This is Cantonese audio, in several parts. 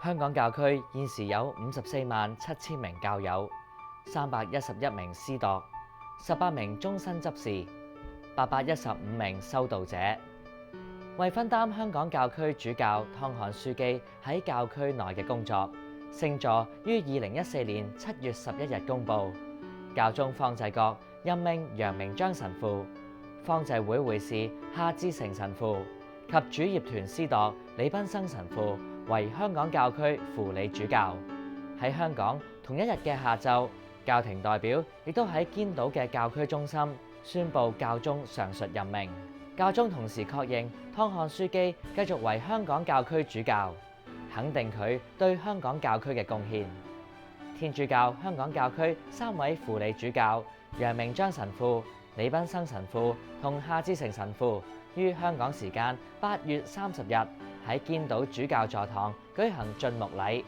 香港教區現時有547000名教友、311名司鐸、18名終身執事、815名修道者。為分擔香港教區主教湯漢樞機喺教區內嘅工作，聖座於2014年7月11日公佈，教宗方濟各任命楊明章神父、方濟會會士夏志誠神父及主業團司鐸李斌生神父為香港教區輔理主教。喺香港同一日嘅下晝，教廷代表亦都喺堅道嘅教區中心宣布教宗上述任命。教宗同時確認湯漢樞機繼續為香港教區主教，肯定佢對香港教區嘅貢獻。天主教香港教區3位輔理主教楊明章神父、李斌生神父同夏志誠神父於香港時間8月30日喺堅道主教座堂舉行晉牧禮。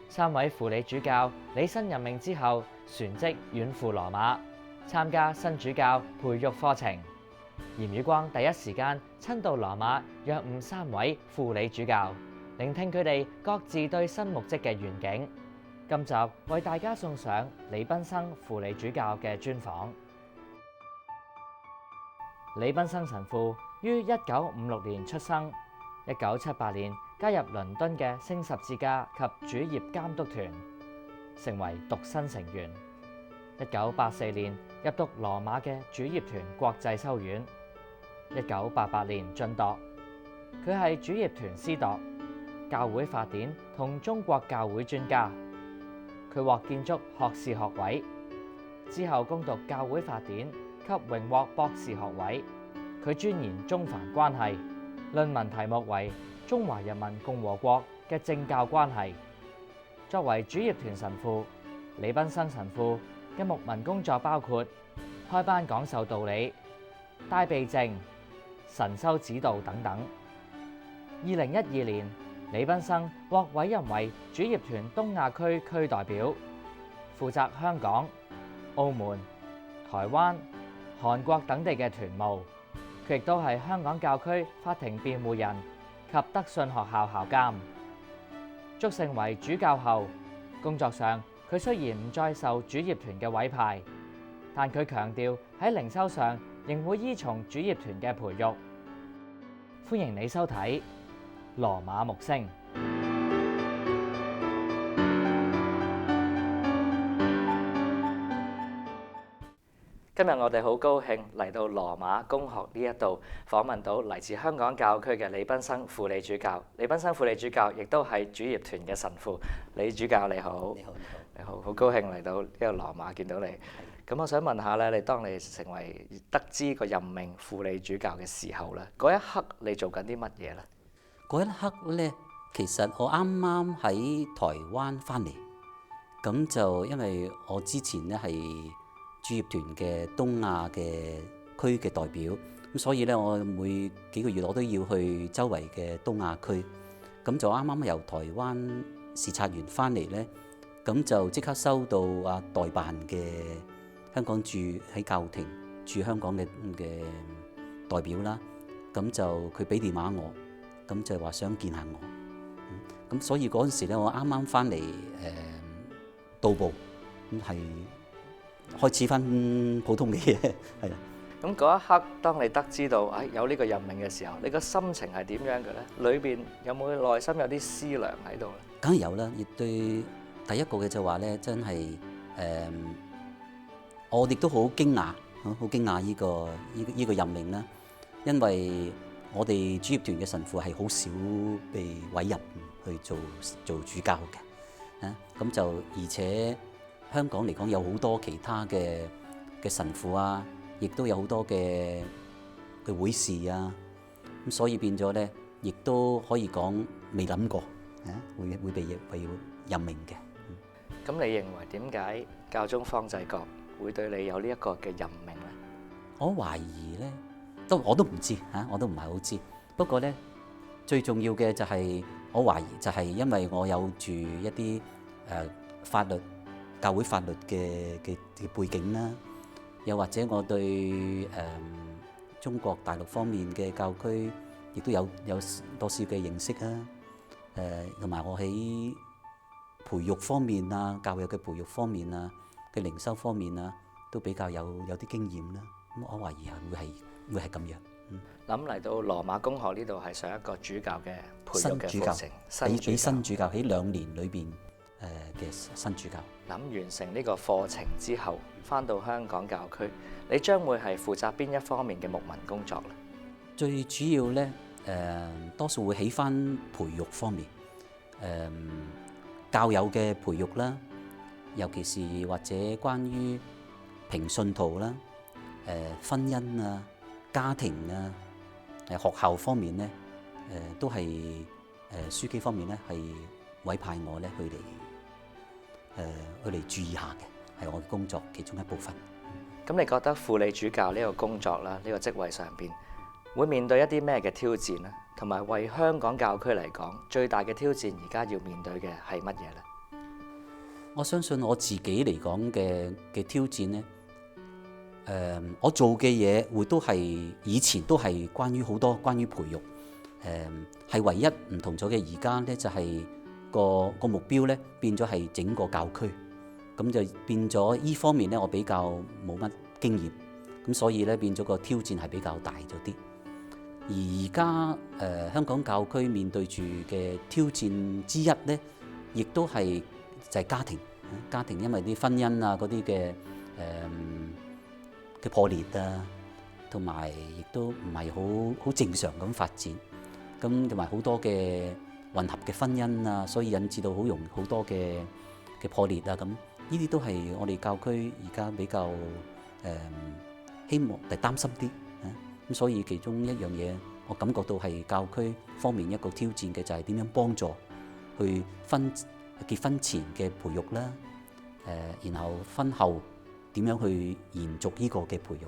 3位輔理主教履新任命之後，旋即遠赴羅馬參加新主教培育課程。嚴宇光第一時間親到羅馬約晤3位輔理主教，聆聽佢哋各自對新牧職嘅願景。今集為大家送上李斌生輔理主教嘅專訪。李斌生神父於1956年出生，1978年加入倫敦嘅聖十字架及主業監督團，成為獨新成員。1984年入讀羅馬嘅主業團國際修院，1988年晉鐸。佢係主業團司鐸、教會法典同中國教會專家。佢獲建築學士學位，之後攻讀教會法典及榮獲博士學位。佢專研中梵關係，論文題目為《中華人民共和國嘅政教關係》。作為主業團神父，李斌生神父嘅牧民工作包括開班講授道理、帶避靜、神修指導等等。2012年，李斌生獲委任為主業團東亞區區代表，負責香港、澳門、台灣、韓國等地嘅團務。佢亦都係香港教區法庭辯護人及德信學校校監。擢升為主教後，工作上佢雖然唔再受主業團嘅委派，但佢強調喺靈修上仍會依從主業團嘅培育。歡迎你收睇羅馬木星。今日我哋好高興嚟到羅馬公學呢一度訪問到嚟自香港教區嘅李斌生輔理主教。李斌生輔理主教亦都係主業團嘅神父。李主教你好，你好，你好，好高興嚟到呢個羅馬見到你。咁我想問下咧，當你成為得知個任命輔理主教嘅時候咧，嗰一刻你做緊啲乜嘢咧？嗰一刻咧，其實我啱啱喺台灣翻嚟，咁就因為我之前咧係主業團嘅東亞嘅區嘅代表，咁所以咧我每幾個月我都要去周圍嘅東亞區，咁就啱啱由台灣視察完翻嚟咧，咁就即刻收到代辦嘅香港駐喺教廷駐香港嘅代表啦，咁就佢俾電話我，咁就話想見下我，咁所以嗰陣時咧我啱啱翻嚟到埗，咁係開始翻普通嘅嘢，係啊。咁嗰一刻，當你得知到有呢個任命嘅時候，你個心情係點樣嘅咧？裏邊有冇內心有啲思量喺度咧？梗係有啦，亦對第一個嘅就話咧，真係我亦都好驚訝，好驚訝呢個任命啦，因為我哋主業團嘅神父係好少被委任去做主教嘅，咁就而且香港嚟講有好多其他嘅神父啊，亦都有好多嘅會士啊，咁所以變咗咧，亦都可以講未諗過會被任命嘅。咁你認為點解教宗方濟各會對你有呢一個嘅任命咧？我懷疑咧，我都唔知嚇，我都唔係好知。不過咧，最重要嘅就係我懷疑就係因為我有住一啲法律、教會法律嘅背景啦，又或者我對中國大陸方面嘅教區亦都有多少嘅認識啊。同埋我喺培育方面啊，教育嘅培育方面啊，嘅靈修方面啊，都比較有啲經驗啦。咁我懷疑會係咁樣。諗嚟到羅馬公學呢度係上一個主教嘅培育嘅新主教課程，俾新主教喺2年裏邊嘅新主教。諗完成呢個課程之後，翻到香港教區，你將會係負責邊一方面嘅牧民工作呢？最主要咧，多數會喺翻培育方面，教友嘅培育啦，尤其是或者關於平信徒啦、婚姻啊、家庭啊、學校方面咧，都係書記方面咧係委派我咧去嚟注意下嘅，係我嘅工作其中一部分。咁你覺得輔理主教呢個工作啦，呢個職位上邊會面對一啲咩嘅挑戰呢？同埋為香港教區嚟講，最大嘅挑戰而家要面對嘅係乜嘢呢？我相信我自己嚟講嘅挑戰呢，我做嘅嘢會都係以前都係好多關於培育，係唯一唔同咗嘅。而家呢，就係個目標呢變咗係整個教區，咁就變咗依方面呢，我比較冇乜經驗，咁所以呢，變咗個挑戰係比較大咗啲。而家香港教區面對住嘅挑戰之一呢，亦都係就係家庭，因為啲婚姻啊嗰啲嘅破裂啊，同埋亦都唔係好正常咁發展，咁同埋好多嘅混合嘅婚姻啊，所以引致到好多嘅破裂啊，咁呢啲都係我哋教區而家比較希望係擔心啲。咁所以其中一樣嘢，我感覺到係教區方面一個挑戰嘅，就係點樣幫助去結婚前嘅培育啦，然後婚後點樣去延續呢個嘅培育。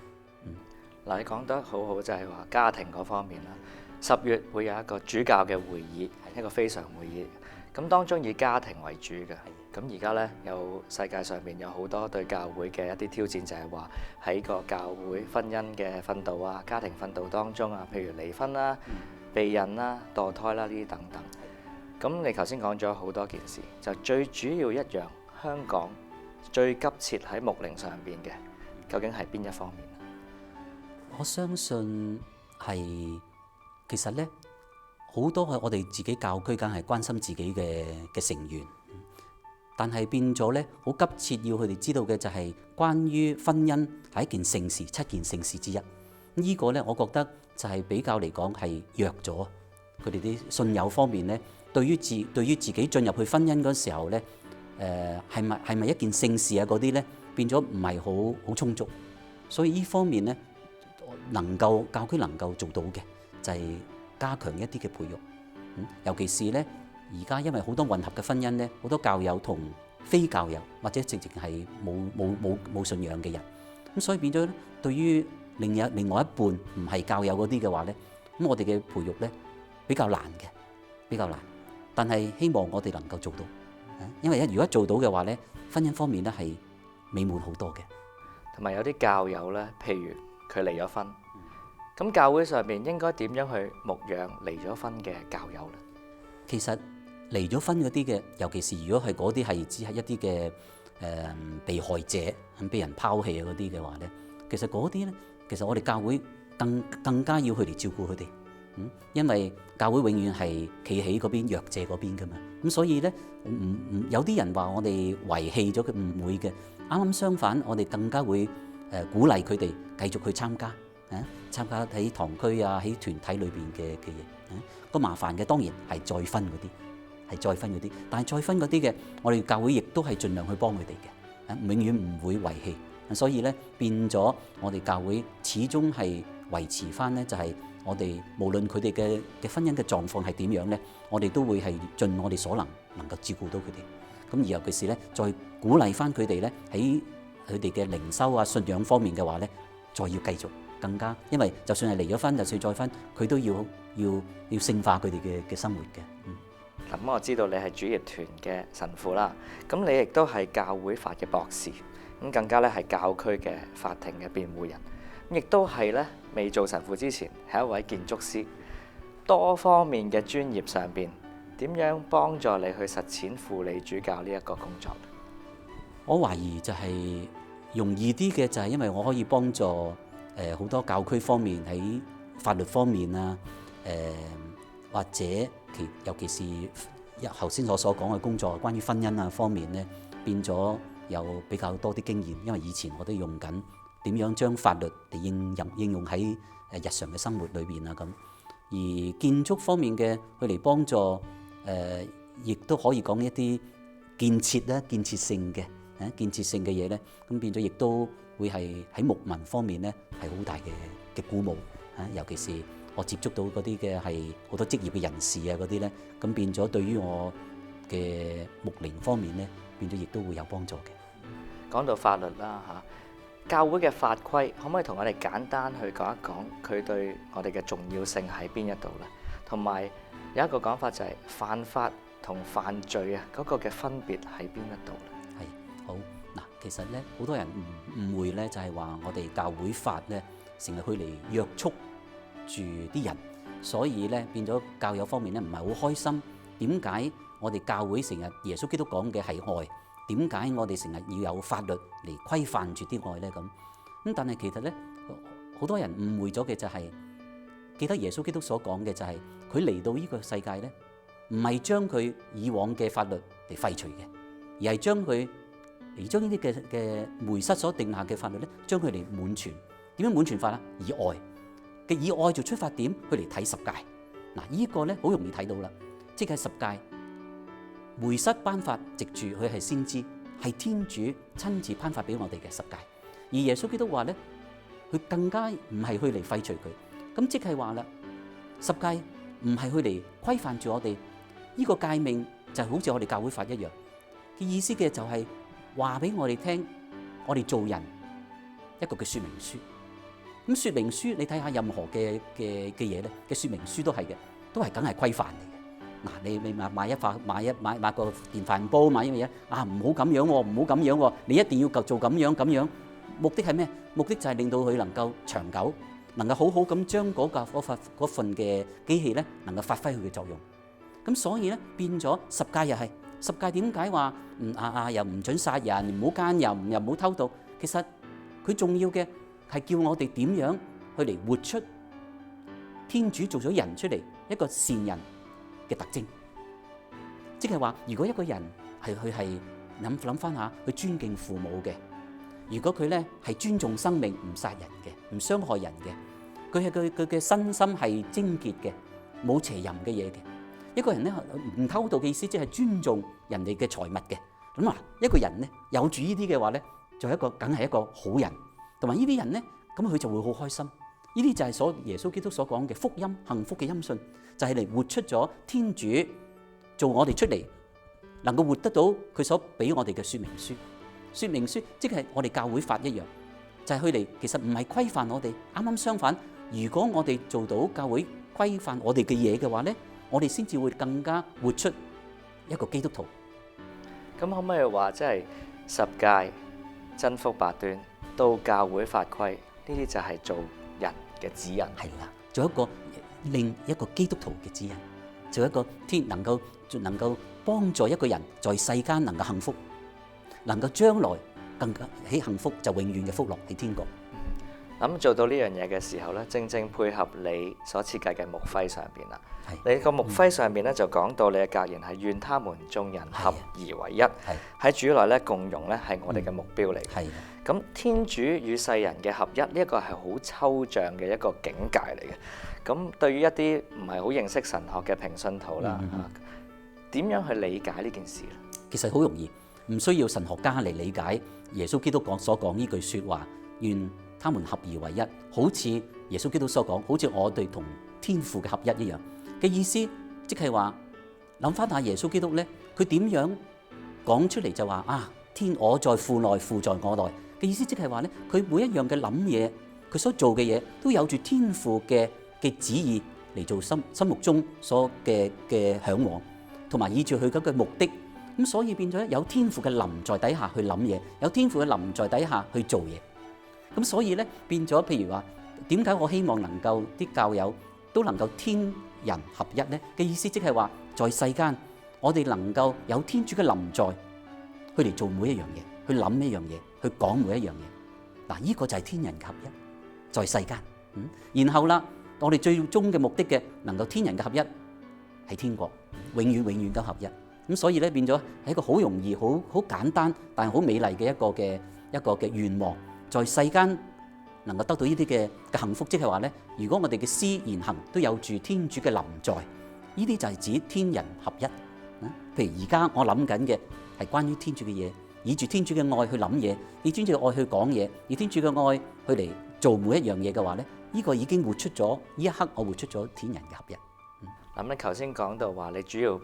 嗱，你講得好好，就係話家庭嗰方面啦。10月會有一個主教嘅會議，係一個非常會議。咁當中以家庭為主嘅。咁而家呢，有世界上面有好多對教會嘅一啲挑戰，就係話喺個教會婚姻嘅訓導啊、家庭訓導當中啊，譬如離婚啦、避孕啦、墮胎啦呢啲等等。咁你頭先講咗好多件事，就最主要一樣，香港最急切喺牧靈上邊嘅，究竟係邊一方面？我相信係其實呢，好多係我哋自己教區梗係關心自己嘅成員，但係變咗呢，好急切要佢哋知道嘅就係關於婚姻係一件聖事，7件聖事之一。呢個呢，我覺得就係比較嚟講係弱咗佢哋啲信友方面呢，對於自己進入去婚姻嗰時候呢，係咪一件聖事啊嗰啲呢，變咗唔係好充足，所以呢方面呢，教區能夠做到嘅就係加強一啲嘅培育，尤其是呢，而家因為好多混合嘅婚姻呢，好多教友同非教友或者直情係冇信仰嘅人，咁所以變咗呢，對於另外一半唔係教友嗰啲嘅話呢，咁我哋嘅培育呢，比較難，但係希望我哋能夠做到，因為如果做到嘅話呢，婚姻方面呢係美滿好多嘅。同埋有啲教友呢，譬如佢離咗婚，咁教會上面應該點樣去牧養離咗婚嘅教友呢？其實離咗婚嗰啲嘅，尤其是如果係嗰啲係只係一啲嘅被害者咁俾人拋棄啊嗰啲嘅話呢，其實嗰啲呢，其實我哋教會更加要去嚟照顧佢哋，因為教會永遠係企喺嗰邊弱者嗰邊噶嘛，咁所以呢，有啲人話我哋遺棄咗佢，唔會嘅，啱啱相反，我哋更加會鼓勵佢哋繼續去參加喺堂區啊，喺團體裏邊嘅嘢。個麻煩嘅當然係再婚嗰啲，但係再婚嗰啲嘅，我哋教會亦都係盡量去幫佢哋嘅，永遠唔會遺棄。所以咧變咗，我哋教會始終係維持翻咧，就係我哋無論佢哋嘅婚姻嘅狀況係點樣咧，我哋都會係盡我哋所能夠照顧到佢哋。咁而尤其是咧，再鼓勵翻佢哋咧喺佢哋嘅靈修啊、信仰方面嘅話咧，再要繼續更加，因為就算係離咗婚，就算再婚，佢都要聖化佢哋嘅生活嘅。咁我知道你係主業團嘅神父啦，咁你亦都係教會法嘅博士，咁更加咧係教區嘅法庭嘅辯護人，亦都係咧未做神父之前係一位建築師，多方面嘅專業上邊點樣幫助你去實踐輔理主教呢一個工作？我懷疑就係容易啲嘅，就係因為我可以幫助好多教區方面喺法律方面啊，或者尤其是頭先我所講嘅工作，關於婚姻啊方面咧，變咗有比較多啲經驗。因為以前我都用緊點樣將法律嚟應用喺日常嘅生活裏邊啊咁。而建築方面嘅佢嚟幫助亦都可以講一啲建設性嘅嘢咧，咁變咗亦都會係喺牧民方面咧係好大嘅鼓舞啊！尤其是我接觸到嗰啲嘅係好多職業嘅人士啊嗰啲咧，咁變咗對於我嘅牧靈方面咧，變咗亦都會有幫助嘅。講到法律啦嚇，教會嘅法規可唔可以同我哋簡單去講一講佢對我哋嘅重要性喺邊一度咧？同埋有一個講法就係犯法同犯罪啊嗰個嘅分別喺邊一度咧？係好嗱，其實咧好多人誤會咧，就係話我哋教會法咧成日去嚟約束住啲人，所以咧變咗教友方面咧唔係好開心。點解我哋教會成日耶穌基督講嘅係愛？點解我哋成日要有法律嚟規範住啲愛咧？咁但係其實咧，好多人誤會咗嘅就係記得耶穌基督所講嘅就係佢嚟到呢個世界咧，唔係將佢以往嘅法律嚟廢除嘅，而係將呢啲嘅梅瑟所定下嘅法律咧，將佢嚟滿全。點樣滿全法啊？以愛做出發點去嚟睇十誡。嗱，呢個咧好容易睇到啦，即係十誡。梅瑟頒發，藉住佢係先知，係天主親自頒發俾我哋嘅十誡。而耶穌基督話咧，佢更加唔係去嚟廢除佢。咁即係話啦，十誡唔係去嚟規範住我哋。呢個誡命就好似我哋教會法一樣嘅意思嘅，就係話俾我哋聽，我哋做人一個嘅說明書。咁說明書你睇下任何嘅嘢咧嘅說明書都係嘅，都係梗係規範嚟嘅。嗱，你買個電飯煲，買啲乜嘢啊？唔好咁樣喎，唔好咁樣喎，你一定要做咁樣。目的係咩？目的就係令到佢能夠長久，能夠好好咁將嗰份嘅機器咧，能夠發揮佢嘅作用。咁所以咧變咗十誡又係十誡，點解話又唔準殺人，唔好奸淫，又唔好偷盜？其實佢重要嘅係叫我哋點樣去嚟活出天主做咗人出嚟一個善人嘅特徵。即係話，如果一個人佢係諗翻下，佢尊敬父母嘅，如果佢咧係尊重生命，唔殺人嘅，唔傷害人嘅，佢嘅身心係貞潔嘅，冇邪淫嘅嘢嘅。一個人咧唔偷盜嘅意思，即係尊重人哋嘅財物嘅。咁一個人咧有住呢啲嘅話咧，就梗係一個好人。同埋呢啲人咧，咁佢就會好開心。呢啲就係耶穌基督所講嘅福音，幸福嘅音訊，就係嚟活出咗天主做我哋出嚟，能夠活得到佢所俾我哋嘅說明書。說明書即係我哋教會法一樣，就係佢哋其實唔係規範我哋，啱啱相反。如果我哋做到教會規範我哋嘅嘢嘅話咧，我哋先至會更加活出一個基督徒。咁可唔可以話即係十誡、真福八端到教會法規呢啲就係做人嘅指引？係啦，做另一個基督徒嘅指引，做一個能夠幫助一個人在世間能夠幸福，能夠將來更加喺幸福就永遠嘅福樂喺天國。咁做到呢樣嘢嘅時候咧，正正配合你所設計嘅牧徽上邊啦。你個牧徽上邊咧就講到你嘅格言係願他們眾人合而為一，喺主內咧共融咧係我哋嘅目標嚟嘅。咁天主與世人嘅合一呢一個係好抽象嘅一個境界嚟嘅。咁對於一啲唔係好認識神學嘅平信徒啦，點樣去理解呢件事咧？其實好容易，唔需要神學家嚟理解耶穌基督所講呢句說話，願他們合而為一，好似耶穌基督所講，好似我哋同天父嘅合一一樣嘅意思，即係話諗翻下耶穌基督咧，佢點樣講出嚟就話天我在父內，父在我內嘅意思，即係話咧，佢每一樣嘅諗嘢，佢所做嘅嘢都有住天父嘅旨意嚟做心目中所嘅向往，同埋依住佢嗰個目的。咁所以變咗有天父嘅臨在底下去諗嘢，有天父嘅臨在底下去做嘢。咁所以咧變咗，譬如話點解我希望能夠啲教友都能夠天人合一呢嘅意思，即係話在世間我哋能夠有天主嘅臨在，去嚟做每一樣嘢，去諗每一樣嘢，去講每一樣嘢。嗱，呢個就係天人合一，在世間。然後啦，我哋最終嘅目的嘅，能夠天人嘅合一係天國，永遠咁合一。咁所以咧變咗係一個好容易、好簡單，但係好美麗嘅一個嘅願望，在世間能夠得到呢啲嘅幸福，即係話咧，如果我哋嘅思言行都有住天主嘅臨在，呢啲就係指天人合一。譬如而家我諗緊嘅係關於天主嘅嘢，以住天主嘅愛去諗嘢，以天主嘅愛去講嘢，以天主嘅愛去嚟做每一樣嘢嘅話咧，呢個已經活出咗，呢一刻我活出咗天人嘅合一。咁你頭先講到話，你主要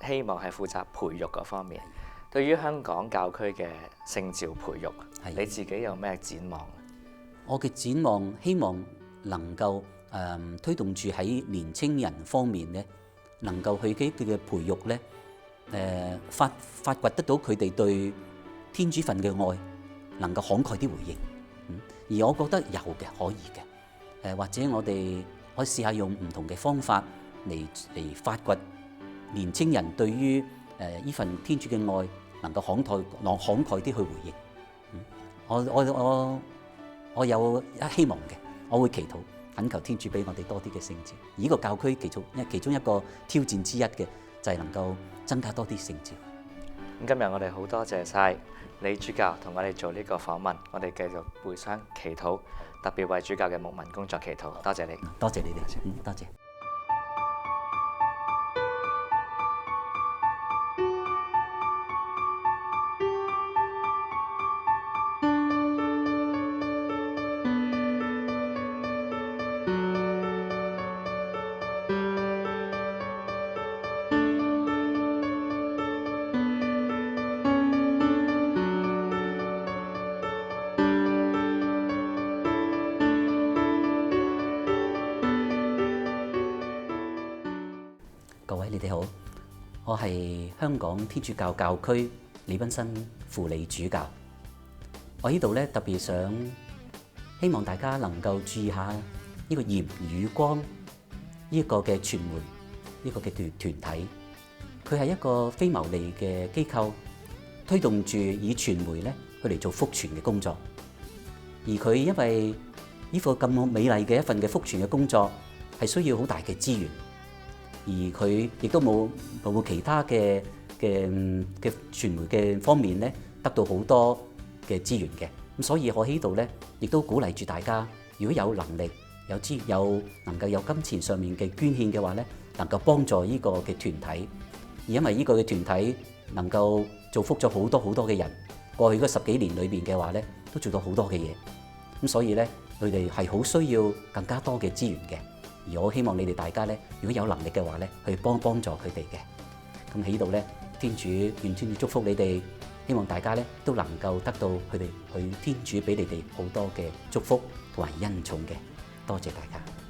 希望係負責培育嗰方面。對於香港教區嘅聖召培育，你自己有咩展望？我嘅展望希望能夠推動住喺年青人方面咧，能夠去嘅培育咧，發掘得到佢哋對天主份嘅愛，能夠慷慨啲回應。而我覺得有嘅，可以嘅。或者我哋可以試下用唔同嘅方法嚟發掘年青人對於呢份天主嘅愛，能夠慷慨啲去回應。我有希望嘅，我會祈禱懇求天主俾我哋多啲嘅聖召。而呢個教區其中一個挑戰之一嘅就係能夠增加多啲聖召。咁今日我哋好多謝晒李主教同我哋做呢個訪問，我哋繼續互相祈禱，特別為主教嘅牧民工作祈禱。多謝你，多謝你哋，多謝。各位你哋好，我係香港天主教教區李斌生輔理主教。我呢度咧特別想希望大家能夠注意下呢個鹽與光呢一個嘅傳媒，呢個嘅團體，佢係一個非牟利嘅機構，推動住以傳媒咧去嚟做福傳嘅工作。而佢因為呢個咁美麗嘅一份嘅福傳嘅工作，係需要好大嘅資源。而佢亦都冇其他嘅傳媒嘅方面咧，得到好多嘅資源嘅。咁所以我喺度咧，亦都鼓勵住大家，如果有能力、有能夠有金錢上面嘅捐獻嘅話咧，能夠幫助呢個嘅團體。而因為呢個嘅團體能夠造福咗好多嘅人，過去嗰10幾年裏邊嘅話咧，都做到好多嘅嘢。咁所以咧，佢哋係好需要更加多嘅資源嘅。而我希望你哋大家咧，如果有能力嘅話咧，去幫助佢哋嘅。咁喺度咧，願天主祝福你哋，希望大家咧都能夠得到佢哋天主俾你哋好多嘅祝福同埋恩寵嘅。多謝大家。